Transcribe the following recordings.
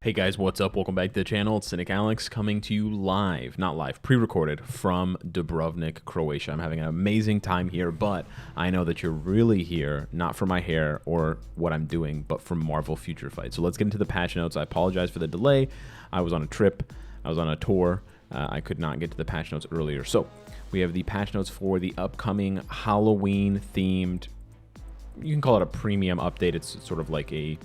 Hey guys, what's up? Welcome back to the channel. It's Cynicalex coming to you live, not live, pre-recorded from Dubrovnik, Croatia. I'm having an amazing time here, but I know that you're really here, not for my hair or what I'm doing, but for Marvel Future Fight. So let's get into the patch notes. I apologize for the delay. I was on a trip. I was on a tour. I could not get to the patch notes earlier. So we have the patch notes for the upcoming Halloween-themed, you can call it a premium update. It's sort of like a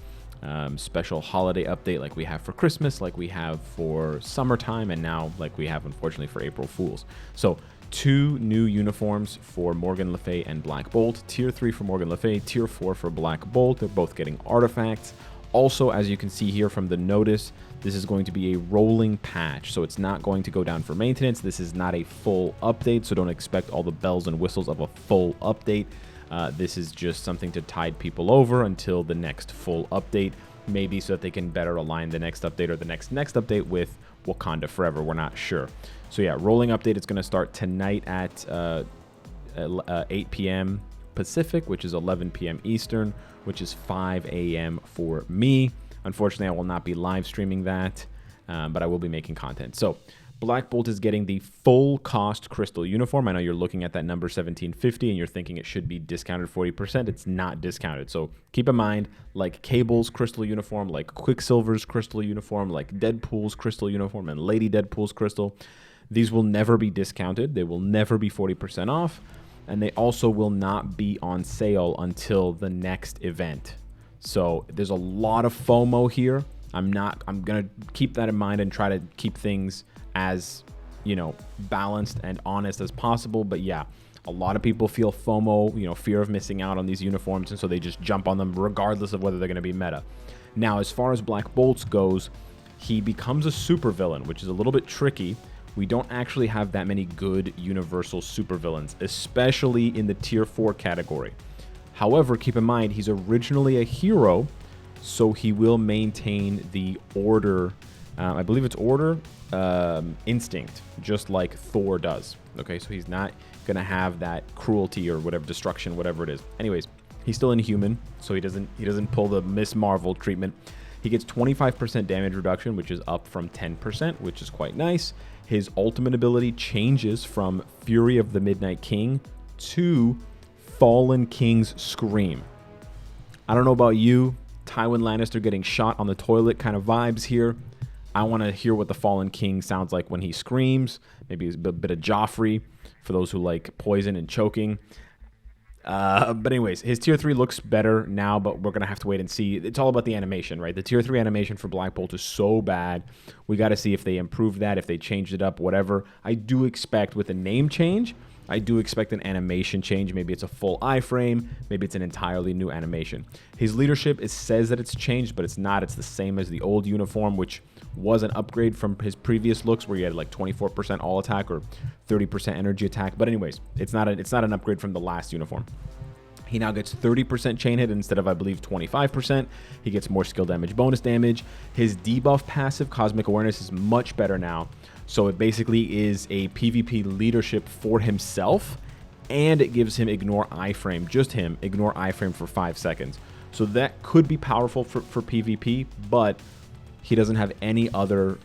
special holiday update like we have for Christmas, like we have for summertime, and now like we have unfortunately for April Fools. So 2 new uniforms for Morgan Le Fay and Black Bolt. Tier 3 for Morgan Le Fay, Tier 4 for Black Bolt. They're both getting artifacts. Also, as you can see here from the notice, this is going to be a rolling patch, so it's not going to go down for maintenance. This is not a full update, so don't expect all the bells and whistles of a full update. This is just something to tide people over until the next full update, maybe so that they can better align the next update or the next update with Wakanda Forever. We're not sure. So yeah, rolling update is going to start tonight at 8 p.m. Pacific, which is 11 p.m. Eastern, which is 5 a.m. for me. Unfortunately, I will not be live streaming that, but I will be making content. So Black Bolt is getting the full cost crystal uniform. I know you're looking at that number 1750 and you're thinking it should be discounted 40%. It's not discounted. So keep in mind, like Cable's crystal uniform, like Quicksilver's crystal uniform, like Deadpool's crystal uniform, and Lady Deadpool's crystal, these will never be discounted. They will never be 40% off. And they also will not be on sale until the next event. So there's a lot of FOMO here. I'm going to keep that in mind and try to keep things as, you know, balanced and honest as possible. But yeah, a lot of people feel FOMO, you know, fear of missing out on these uniforms, and so they just jump on them regardless of whether they're going to be meta. Now, as far as Black Bolt goes, he becomes a supervillain, which is a little bit tricky. We don't actually have that many good universal supervillains, especially in the tier 4 category. However, keep in mind, he's originally a hero, so he will maintain the order, I believe it's order, instinct, just like Thor does. Okay, so he's not gonna have that cruelty or whatever, destruction, whatever it is. Anyways, he's still inhuman, so he doesn't pull the Miss Marvel treatment. He gets 25% damage reduction, which is up from 10%, which is quite nice. His ultimate ability changes from Fury of the Midnight King to Fallen King's Scream. I don't know about you, Tywin Lannister getting shot on the toilet kind of vibes here. I want to hear what the Fallen King sounds like when he screams. Maybe a bit of Joffrey for those who like poison and choking. But anyways, his tier 3 looks better now, but we're going to have to wait and see. It's all about the animation, right? The tier 3 animation for Black Bolt is so bad. We got to see if they improved that, if they changed it up, whatever. I do expect with a name change, I do expect an animation change. Maybe it's a full iframe. Maybe it's an entirely new animation. His leadership, it says that it's changed, but it's not. It's the same as the old uniform, which was an upgrade from his previous looks where he had like 24% all attack or 30% energy attack. But anyways, it's not an upgrade from the last uniform. He now gets 30% chain hit instead of, I believe, 25%. He gets more skill damage, bonus damage. His debuff passive, Cosmic Awareness, is much better now. So it basically is a PvP leadership for himself, and it gives him Ignore Iframe, just him, Ignore Iframe for 5 seconds. So that could be powerful for PvP, but he doesn't have any other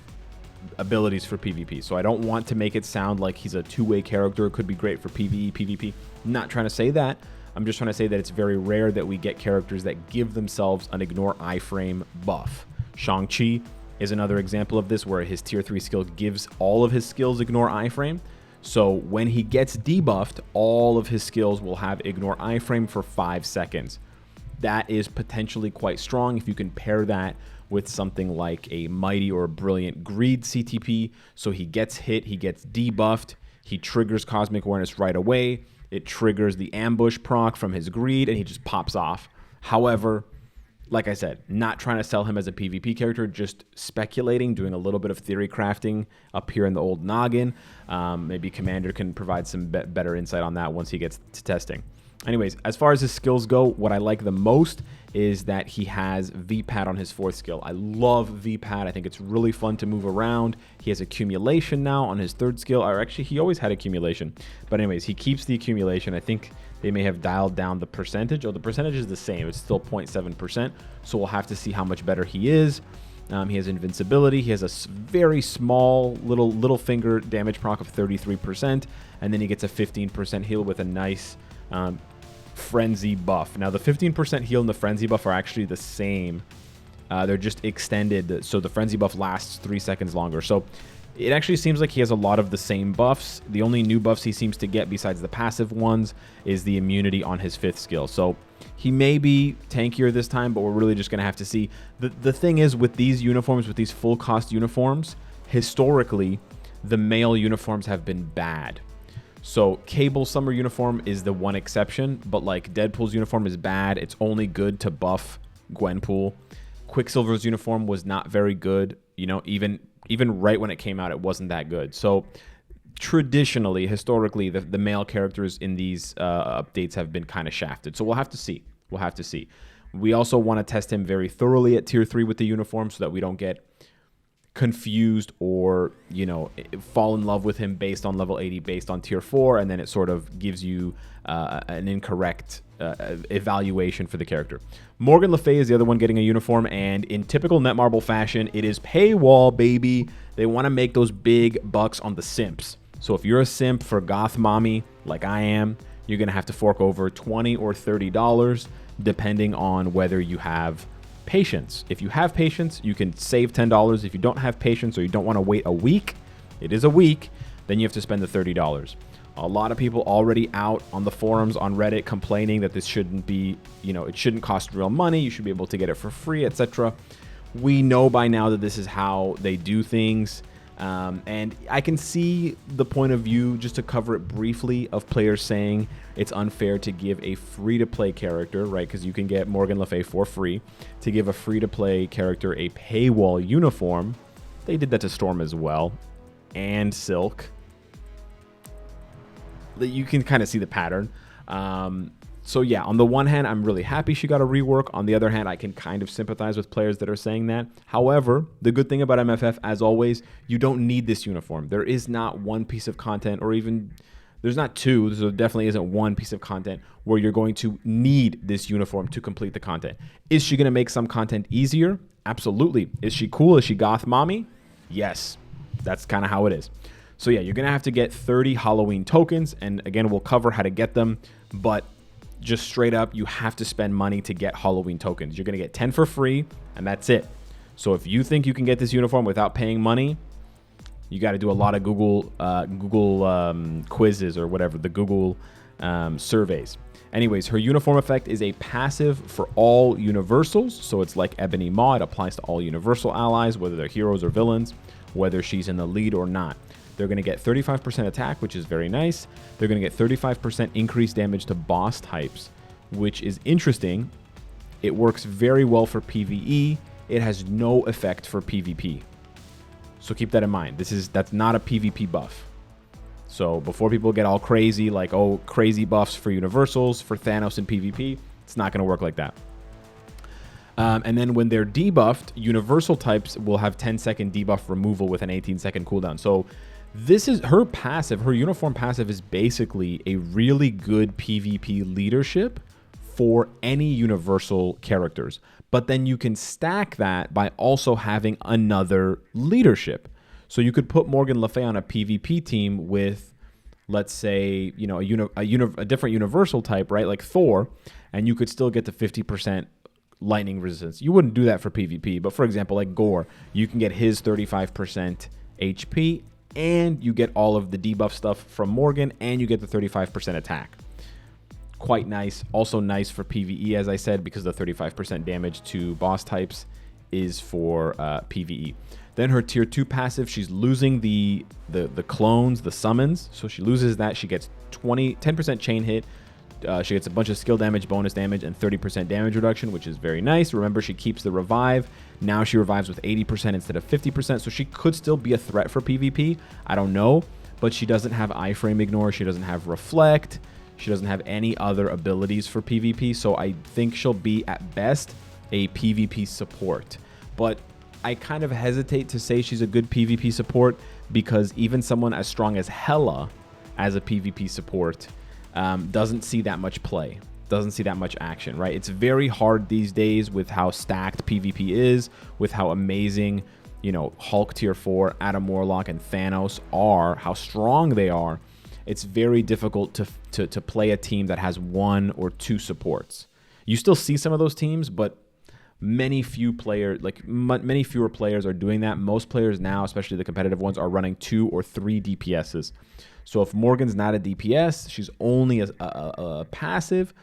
abilities for PvP. So I don't want to make it sound like he's a two-way character. It could be great for PvE, PvP. I'm not trying to say that. I'm just trying to say that it's very rare that we get characters that give themselves an Ignore Iframe buff. Shang-Chi is another example of this, where his tier 3 skill gives all of his skills Ignore Iframe. So when he gets debuffed, all of his skills will have Ignore Iframe for 5 seconds. That is potentially quite strong if you can pair that with something like a Mighty or Brilliant Greed CTP. So he gets hit, he gets debuffed, he triggers Cosmic Awareness right away. It triggers the ambush proc from his greed, and he just pops off. However, like I said, not trying to sell him as a PvP character, just speculating, doing a little bit of theory crafting up here in the old noggin. Maybe Commander can provide some better insight on that once he gets to testing. Anyways, as far as his skills go, what I like the most is that he has V-Pad on his 4th skill. I love V-Pad. I think it's really fun to move around. He has accumulation now on his 3rd skill. Or actually, he always had accumulation. But anyways, he keeps the accumulation. I think they may have dialed down the percentage. Oh, the percentage is the same. It's still 0.7%. So we'll have to see how much better he is. He has invincibility. He has a very small little finger damage proc of 33%, and then he gets a 15% heal with a nice frenzy buff. Now the 15% heal and the frenzy buff are actually the same. They're just extended, so the frenzy buff lasts 3 seconds longer. So it actually seems like he has a lot of the same buffs. The only new buffs he seems to get besides the passive ones is the immunity on his 5th skill. So he may be tankier this time, but we're really just going to have to see. The thing is, with these uniforms, with these full cost uniforms, historically, the male uniforms have been bad. So Cable's summer uniform is the one exception, but like Deadpool's uniform is bad. It's only good to buff Gwenpool. Quicksilver's uniform was not very good. You know, even right when it came out, it wasn't that good. So traditionally, historically, the male characters in these updates have been kind of shafted. So we'll have to see. We'll have to see. We also want to test him very thoroughly at tier 3 with the uniform so that we don't get confused or, you know, fall in love with him based on level 80, based on tier 4, and then it sort of gives you an incorrect evaluation for the character. Morgan Le Fay is the other one getting a uniform, and in typical Netmarble fashion, it is paywall, baby. They want to make those big bucks on the simps. So if you're a simp for Goth Mommy, like I am, you're going to have to fork over $20 or $30, depending on whether you have patience. If you have patience, you can save $10. If you don't have patience or you don't want to wait a week, it is a week, then you have to spend the $30. A lot of people already out on the forums on Reddit complaining that this shouldn't be, you know, it shouldn't cost real money. You should be able to get it for free, etc. We know by now that this is how they do things. And I can see the point of view, just to cover it briefly, of players saying it's unfair to give a free-to-play character, right? Because you can get Morgan Le Fay for free. To give a free-to-play character a paywall uniform, they did that to Storm as well, and Silk. You can kind of see the pattern. So yeah, on the one hand, I'm really happy she got a rework. On the other hand, I can kind of sympathize with players that are saying that. However, the good thing about MFF, as always, you don't need this uniform. There is not one piece of content, or even there's not two. So there definitely isn't one piece of content where you're going to need this uniform to complete the content. Is she going to make some content easier? Absolutely. Is she cool? Is she goth mommy? Yes. That's kind of how it is. So yeah, you're going to have to get 30 Halloween tokens, and again, we'll cover how to get them, but just straight up, you have to spend money to get Halloween tokens. You're going to get 10 for free, and that's it. So if you think you can get this uniform without paying money, you got to do a lot of Google quizzes or whatever, the Google surveys. Anyways, her uniform effect is a passive for all universals, so it's like Ebony Maw. It applies to all universal allies, whether they're heroes or villains, whether she's in the lead or not. They're going to get 35% attack, which is very nice. They're going to get 35% increased damage to boss types, which is interesting. It works very well for PvE. It has no effect for PvP. So keep that in mind. That's not a PvP buff. So before people get all crazy, like, oh, crazy buffs for universals, for Thanos in PvP, it's not going to work like that. And then when they're debuffed, universal types will have 10-second debuff removal with an 18-second cooldown. So this is her passive. Her uniform passive is basically a really good PvP leadership for any universal characters. But then you can stack that by also having another leadership. So you could put Morgan Le Fay on a PvP team with, let's say, you know, a different universal type, right? Like Thor, and you could still get to 50% lightning resistance. You wouldn't do that for PvP, but for example, like Gore, you can get his 35% HP, and you get all of the debuff stuff from Morgan, and you get the 35% attack. Quite nice. Also nice for PvE, as I said, because the 35% damage to boss types is for PvE. Then her tier 2 passive, she's losing the clones, the summons. So she loses that. She gets 10% chain hit. She gets a bunch of skill damage, bonus damage, and 30% damage reduction, which is very nice. Remember, she keeps the revive. Now she revives with 80% instead of 50%, so she could still be a threat for PvP. I don't know, but she doesn't have iframe ignore. She doesn't have reflect. She doesn't have any other abilities for PvP, so I think she'll be, at best, a PvP support. But I kind of hesitate to say she's a good PvP support because even someone as strong as Hela as a PvP support doesn't see that much play. doesn't see that much action, right? It's very hard these days with how stacked PvP is, with how amazing, you know, Hulk tier 4, Adam Warlock, and Thanos are, how strong they are. It's very difficult to play a team that has 1 or 2 supports. You still see some of those teams, but many fewer players are doing that. Most players now, especially the competitive ones, are running 2 or 3 DPSs. So if Morgan's not a DPS, she's only a passive,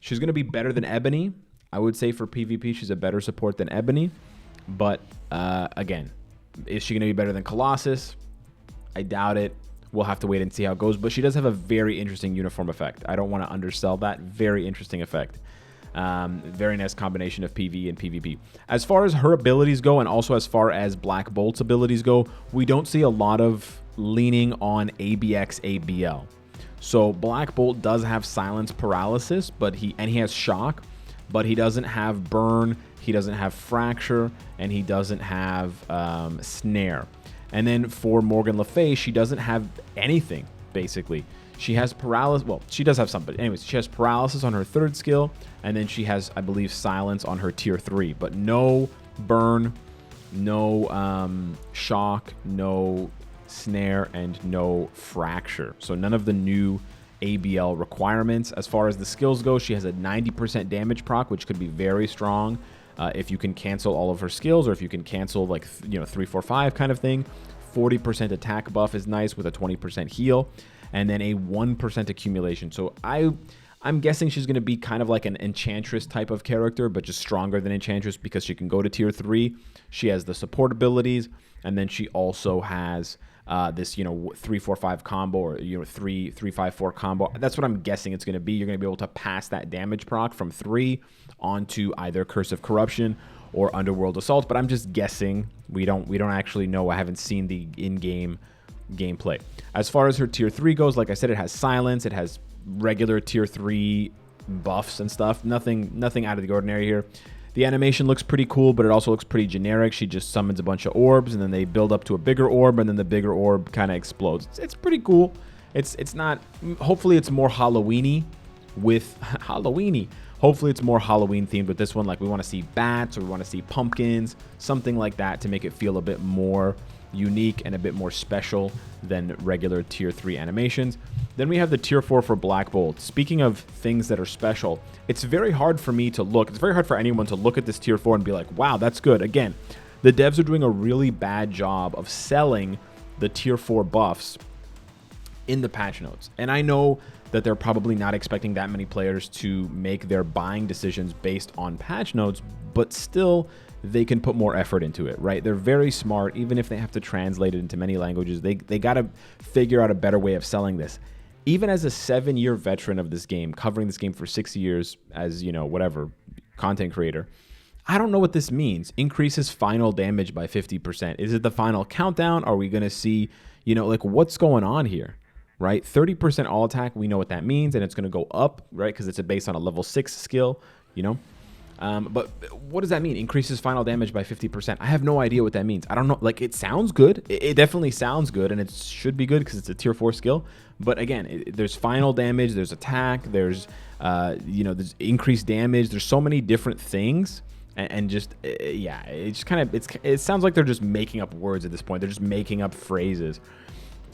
she's going to be better than Ebony. I would say for PvP, she's a better support than Ebony. But again, is she going to be better than Colossus? I doubt it. We'll have to wait and see how it goes. But she does have a very interesting uniform effect. I don't want to undersell that. Very interesting effect. Very nice combination of PvE and PvP. As far as her abilities go, and also as far as Black Bolt's abilities go, we don't see a lot of leaning on ABX ABL. So Black Bolt does have silence paralysis, but he has shock, but he doesn't have burn, he doesn't have fracture, and he doesn't have snare. And then for Morgan Le Fay, she doesn't have anything, basically. She has paralysis. Well, she does have some, but anyways, she has paralysis on her 3rd skill, and then she has, I believe, silence on her tier 3, but no burn, no shock, no snare, and no fracture. So none of the new ABL requirements. As far as the skills go, she has a 90% damage proc, which could be very strong if you can cancel all of her skills, or if you can cancel like 3, 4, 5 kind of thing. 40% attack buff is nice with a 20% heal, and then a 1% accumulation. So I'm guessing she's going to be kind of like an Enchantress type of character, but just stronger than Enchantress because she can go to tier 3. She has the support abilities, and then she also has this 3, 4, 5 combo, or 3, 5, 4 combo. That's what I'm guessing it's going to be. You're going to be able to pass that damage proc from 3 onto either Curse of Corruption or Underworld Assault, but I'm just guessing. We don't actually know. I haven't seen the in-game gameplay. As far as her tier 3 goes, like I said, it has silence, it has regular tier 3 buffs and stuff. Nothing out of the ordinary here. The animation looks pretty cool, but it also looks pretty generic. She just summons a bunch of orbs, and then they build up to a bigger orb, and then the bigger orb kind of explodes. It's pretty cool. It's not. Hopefully, it's more Halloween-y with Halloween-y. Hopefully, it's more Halloween themed with this one. Like, we want to see bats, or we want to see pumpkins, something like that, to make it feel a bit more unique and a bit more special than regular tier 3 animations. Then we have the tier 4 for Black Bolt. Speaking of things that are special, it's very hard for me to look. It's very hard for anyone to look at this tier 4 and be like, wow, that's good. Again, the devs are doing a really bad job of selling the tier 4 buffs in the patch notes. And I know that they're probably not expecting that many players to make their buying decisions based on patch notes, but still, they can put more effort into it, right? They're very smart. Even if they have to translate it into many languages, they got to figure out a better way of selling this. Even as a 7-year veteran of this game, covering this game for 6 years as, whatever, content creator, I don't know what this means. Increases final damage by 50%. Is it the final countdown? Are we going to see, what's going on here, right? 30% all attack, we know what that means, and it's going to go up, right? Because it's based on a level 6 skill, But what does that mean? Increases final damage by 50%. I have no idea what that means. I don't know. Like, it sounds good. It definitely sounds good, and it should be good because it's a tier 4 skill. But again, there's final damage, there's attack, there's there's increased damage. There's so many different things, and just it's kind of it sounds like they're just making up words at this point. They're just making up phrases.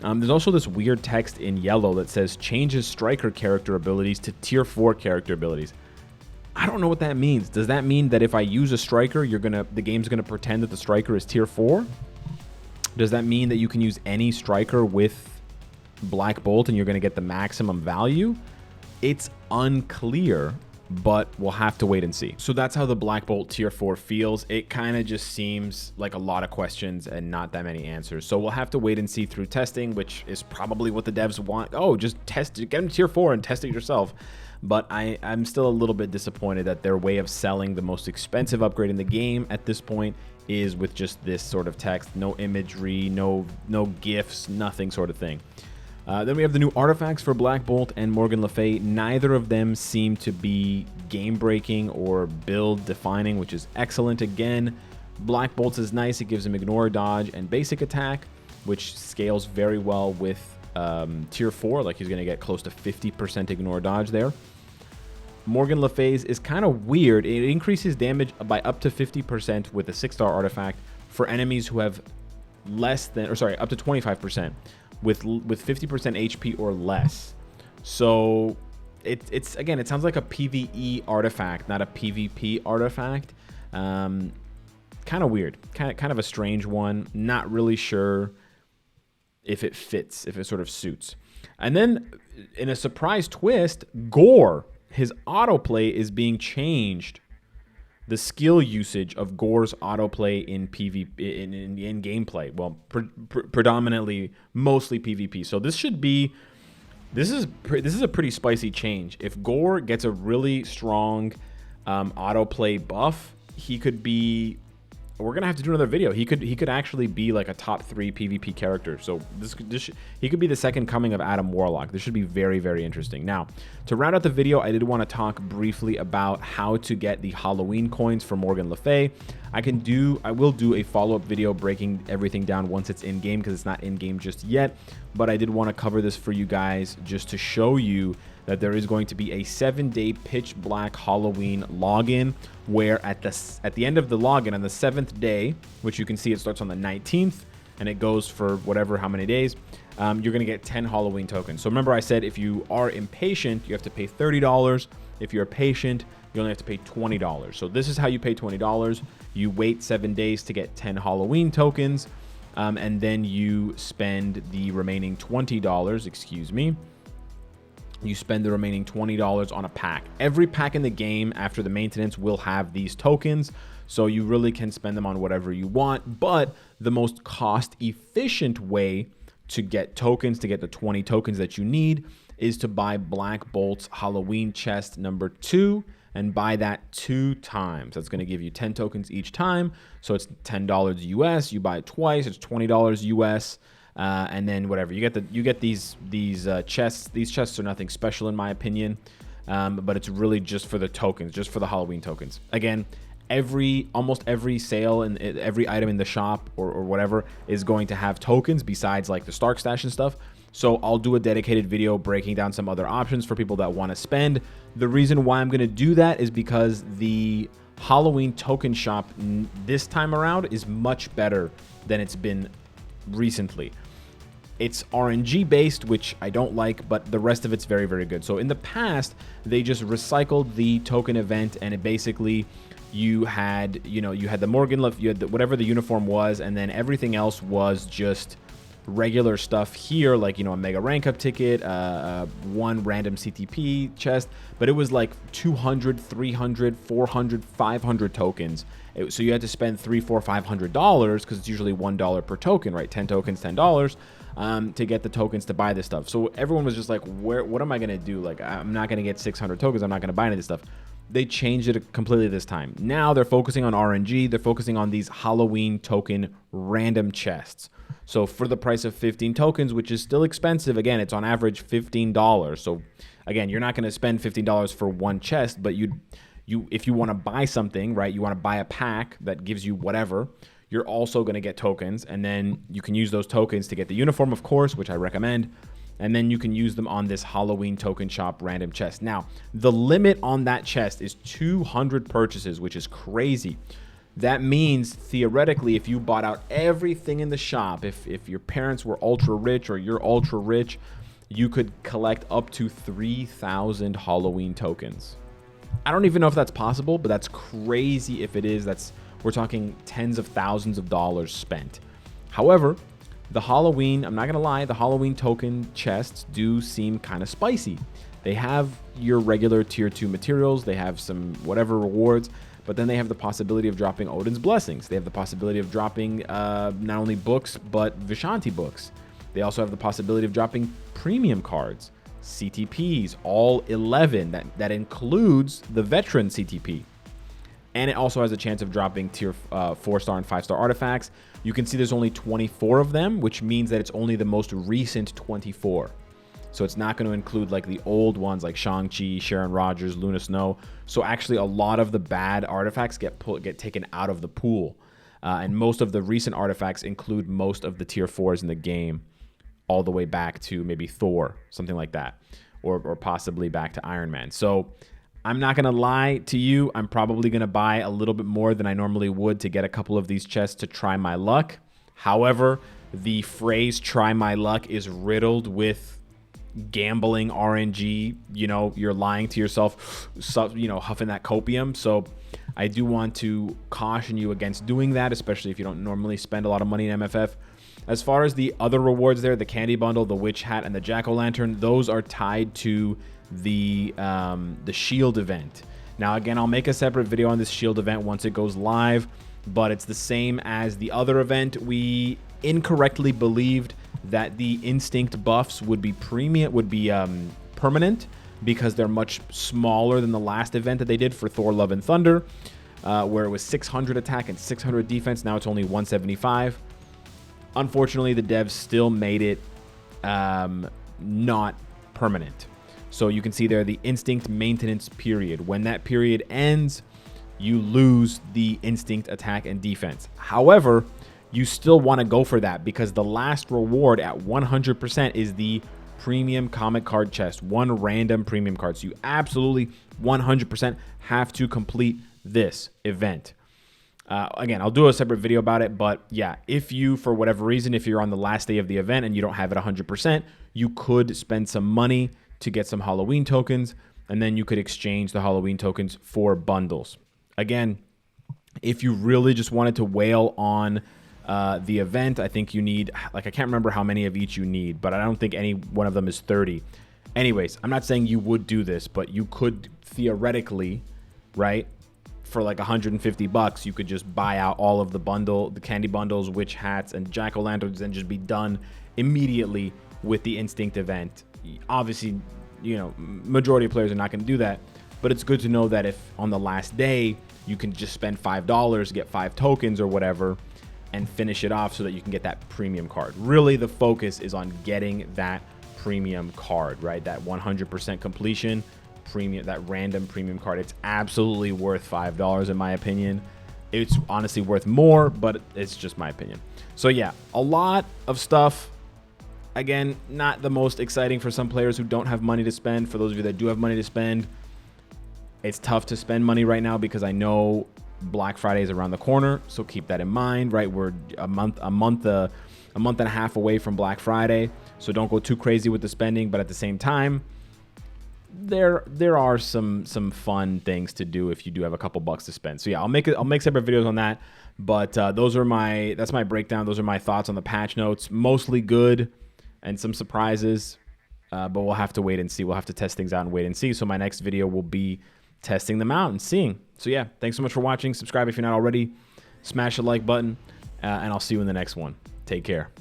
There's also this weird text in yellow that says changes striker character abilities to tier 4 character abilities. I don't know what that means. Does that mean that if I use a striker, the game's gonna pretend that the striker is tier 4? Does that mean that you can use any striker with Black Bolt and you're gonna get the maximum value? It's unclear, but we'll have to wait and see. So that's how the Black Bolt tier 4 feels. It kind of just seems like a lot of questions and not that many answers. So we'll have to wait and see through testing, which is probably what the devs want. Oh, just test it, get them tier 4 and test it yourself. But I'm still a little bit disappointed that their way of selling the most expensive upgrade in the game at this point is with just this sort of text, no imagery, no GIFs, nothing sort of thing. Then we have the new artifacts for Black Bolt and Morgan Le Fay. Neither of them seem to be game-breaking or build-defining, which is excellent. Again, Black Bolt's is nice. It gives him ignore, dodge, and basic attack, which scales very well with tier 4. Like, he's going to get close to 50% ignore, dodge there. Morgan Le Fay's is kind of weird. It increases damage by up to 50% with a 6-star artifact for enemies who have less than, or sorry, up to 25% with 50% HP or less. So it's again, it sounds like a PvE artifact, not a PvP artifact. Kind of weird, kind of a strange one. Not really sure if it fits, if it sort of suits. And then in a surprise twist, Gore, his autoplay is being changed. The skill usage of Gore's autoplay in PvP, in gameplay, well, predominantly, mostly PvP. So this should be, this is a pretty spicy change. If Gore gets a really strong autoplay buff, he could be, we're gonna have to do another video. He could actually be like a top 3 PvP character. So he could be the second coming of Adam Warlock. This should be very, very interesting. Now, to round out the video, I did want to talk briefly about how to get the Halloween coins for Morgan Le Fay. I will do a follow-up video breaking everything down once it's in game, because it's not in game just yet. But I did want to cover this for you guys just to show you that there is going to be a 7-day pitch black Halloween login, where at the end of the login on the 7th day, which you can see it starts on the 19th and it goes for whatever, how many days, you're going to get 10 Halloween tokens. So remember I said if you are impatient, you have to pay $30. If you're patient, you only have to pay $20. So this is how you pay $20. You wait 7 days to get 10 Halloween tokens, and then you spend the remaining $20, excuse me. You spend the remaining $20 on a pack. Every pack in the game after the maintenance will have these tokens, so you really can spend them on whatever you want. But the most cost-efficient way to get tokens, to get the 20 tokens that you need, is to buy Black Bolt's Halloween chest number 2 and buy that 2 times. That's going to give you 10 tokens each time, so it's $10 US. You buy it twice, it's $20 US. And then whatever you get these chests. These chests are nothing special in my opinion, but it's really just for the tokens, just for the Halloween tokens. Again, almost every sale and every item in the shop or whatever is going to have tokens besides like the Stark Stash and stuff. So I'll do a dedicated video breaking down some other options for people that want to spend. The reason why I'm going to do that is because the Halloween token shop this time around is much better than it's been recently. It's RNG based, which I don't like, but the rest of it's very, very good. So in the past, they just recycled the token event, and it basically, you had the Morgan Le Fay, you had whatever the uniform was, and then everything else was just regular stuff here, like, a mega rank up ticket, one random CTP chest, but it was like 200, 300, 400, 500 tokens. So you had to spend $300, $400, $500, because it's usually $1 per token, right? 10 tokens, $10, to get the tokens to buy this stuff. So everyone was just like, what am I going to do? Like, I'm not going to get 600 tokens. I'm not going to buy any of this stuff. They changed it completely this time. Now they're focusing on RNG. They're focusing on these Halloween token random chests. So for the price of 15 tokens, which is still expensive, again, it's on average $15. So again, you're not going to spend $15 for one chest, but if you want to buy something, right, you want to buy a pack that gives you whatever, you're also going to get tokens, and then you can use those tokens to get the uniform, of course, which I recommend, and then you can use them on this Halloween token shop random chest. Now, the limit on that chest is 200 purchases, which is crazy. That means, theoretically, if you bought out everything in the shop, if your parents were ultra rich or you're ultra rich, you could collect up to 3,000 Halloween tokens. I don't even know if that's possible, but that's crazy if it is. We're talking tens of thousands of dollars spent. However, the Halloween, I'm not going to lie, the Halloween token chests do seem kind of spicy. They have your regular tier 2 materials. They have some whatever rewards, but then they have the possibility of dropping Odin's Blessings. They have the possibility of dropping not only books, but Vishanti books. They also have the possibility of dropping premium cards, CTPs, all 11. That includes the veteran CTP. And it also has a chance of dropping tier 4-star and 5-star artifacts. You can see there's only 24 of them, which means that it's only the most recent 24. So it's not going to include like the old ones like Shang-Chi, Sharon Rogers, Luna Snow. So actually a lot of the bad artifacts get taken out of the pool. And most of the recent artifacts include most of the tier 4s in the game, all the way back to maybe Thor, something like that, or possibly back to Iron Man. So I'm not going to lie to you. I'm probably going to buy a little bit more than I normally would to get a couple of these chests to try my luck. However, the phrase try my luck is riddled with gambling RNG. You know, you're lying to yourself, you know, huffing that copium. So I do want to caution you against doing that, especially if you don't normally spend a lot of money in MFF. As far as the other rewards there, the candy bundle, the witch hat, and the jack-o'-lantern, those are tied to the shield event. Now, again, I'll make a separate video on this shield event once it goes live, but it's the same as the other event. We incorrectly believed that the instinct buffs would be permanent because they're much smaller than the last event that they did for Thor Love and Thunder, where it was 600 attack and 600 defense. Now it's only 175. Unfortunately, the devs still made it not permanent. So you can see there the instinct maintenance period. When that period ends, you lose the instinct attack and defense. However, you still want to go for that because the last reward at 100% is the premium comic card chest, one random premium card. So you absolutely 100% have to complete this event. Again, I'll do a separate video about it, but yeah, if you, for whatever reason, if you're on the last day of the event and you don't have it 100%, you could spend some money to get some Halloween tokens, and then you could exchange the Halloween tokens for bundles. Again, if you really just wanted to wail on the event, I think you need, like, I can't remember how many of each you need, but I don't think any one of them is 30. Anyways, I'm not saying you would do this, but you could theoretically, right, for like 150 bucks, you could just buy out all of the candy bundles, witch hats, and jack-o'-lanterns, and just be done immediately with the instinct event. Obviously, you know, majority of players are not going to do that, but it's good to know that if on the last day you can just spend $5, get 5 tokens or whatever, and finish it off so that you can get that premium card. Really, the focus is on getting that premium card, right? That 100% completion premium, that random premium card. It's absolutely worth $5 in my opinion. It's honestly worth more, but it's just my opinion. So yeah, a lot of stuff. Again, not the most exciting for some players who don't have money to spend. For those of you that do have money to spend, it's tough to spend money right now because I know Black Friday is around the corner. So keep that in mind, right? We're a month and a half away from Black Friday. So don't go too crazy with the spending, but at the same time, there are some fun things to do if you do have a couple bucks to spend. So yeah, I'll make separate videos on that. But that's my breakdown. Those are my thoughts on the patch notes. Mostly good and some surprises, but we'll have to wait and see. We'll have to test things out and wait and see. So my next video will be testing them out and seeing. So yeah, thanks so much for watching. Subscribe if you're not already. Smash the like button, and I'll see you in the next one. Take care.